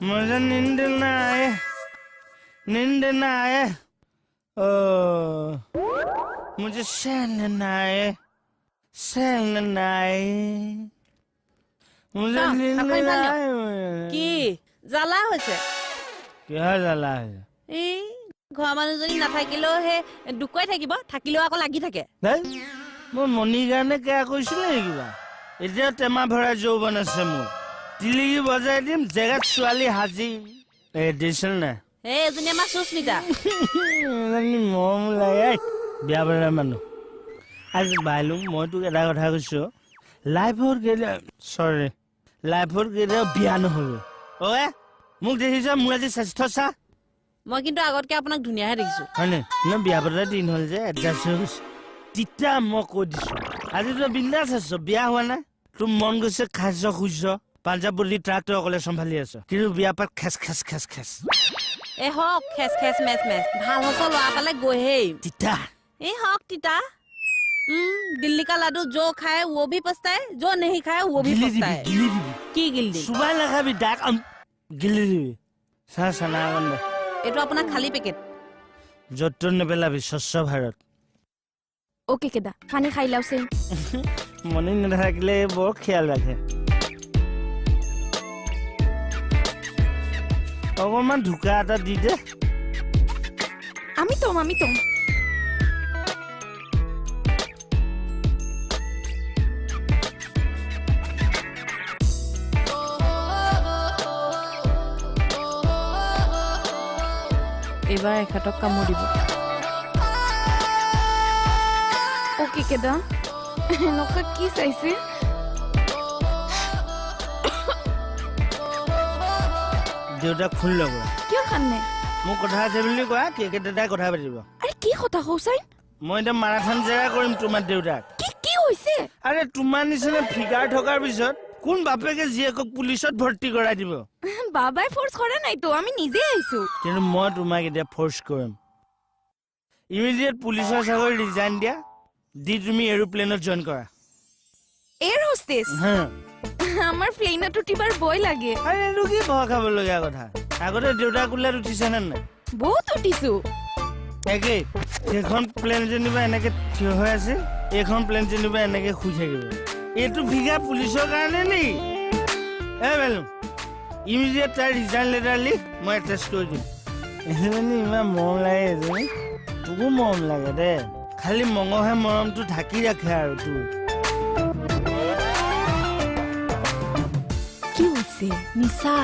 मुझे नींद ना आए मुझे चैन ना आए मुझे नींद ना आए কি জ্বালা হৈছে क्या জ্বালা है এই ঘৰ মানুহজনী নাথাকিলেও হে দুকই থাকিব থাকিলেও আকৌ লাগি থাকে মই মনিৰ কাৰণে কেয়া কৈছিলে কিবা এতিয়া টেমা ভৰা যৌৱন আছে মোৰ তিলিকি বজাই দিম জেগাত ছোৱালী হাজি দিছিল না এই এজনী আমাৰ সুস্মিতা মৰম লাগে বিয়া bara মানুহ আজি বাইলুং মই তোক এটা কথা কৈছো লাইফৰ কেতিয়া বিয়া নহ'ব অয়ে মোক দেখিছ মোৰ আজি স্বাস্থ্য চা মই কিন্তু আগতকে আপোনাক ধুনীয়াহে দেখিছো হয়নে ন বিয়া পতা দিন হ'ল যে এডজাষ্ট হৈ গৈছে তিতা মই কৈ দিছো আজি তই বিন্দাছ আছ বিয়া হোৱা নাই তোৰ মন গৈছে খাইছ খুইছ পাঞ্জাব বুলি ট্ৰাকটো অকলে চম্ভালি আছ কিন্তু বিয়া পাত খেচ এ হক খেচ মেচ ভাল হছ লোৱা পালে গৈহেই তিতা ए हक तीता दिल्ली का लाडू जो खाए वो भी पछताए जो नहीं खाए वो भी पछताए की गिल्ली सुबह लगा भी डाक गिल्ली दिबी सा सना गंदा एतो अपना खाली पैकेट जत्तन ने पेला भी स्वच्छ भारत ओके केदा खानी खाई लाउसे मनी न থাকিলে বৰ খিয়াল ৰাখে অকমান ধুকা এটা দি দে আমি তো এবাৰ এখাটক কামুৰ দিব ओके केदा নকা কি চাইছে দেউতা খুন লব কিয় খানে মোক কথা আছে বুলি কোৱা কেকে দাদা কথা পাতিব আৰে কি কথা হোসাইন মই এটা মাৰাথন জেগা কৰিম তোমাৰ দেউতাক কি হৈছে আৰে তোমাৰ নিচিনা ফিগাৰ থকাৰ পিছত কোন বাপেকে জীয়েকক পুলিচত ভৰ্তি কৰাই দিব বাবাই ফোর্স করে নাই তো আমি নিজে আইছো কিন্তু মই তোমাক এতিয়া ফোর্স কৰিম ইমিডিয়েট পুলিচৰ চাকৰি ৰিজাইন দিয়া দি তুমি এৰোপ্লেনত জয়েন কৰা এয়ার হোস্টেস হ্যাঁ আমার প্লেনত উঠিবার ভয় লাগে আরে এটো কি ভয় খাব লগা কথা আগতে দেউতা কুলাত উঠিছে না নাই বহুত উঠিছো একে এখন প্লেন যেনিবা এনেকে থিয় হৈ আছে এখন প্লেন যেনিবা এনেকে শুই থাকিব এটো ভিগা পুলিচৰ কাৰণে নি বেলুম ইমিডিয়েট তাৰ ৰিজাইন লেটাৰ লিখ মই এটেচ কৰি দিম এজনী ইমান মৰম লাগে এজনী তোকো মৰম লাগে দে খালি মঙহে মৰমটো ঢাকি ৰাখে আৰু তোৰ কি হৈছে নিশা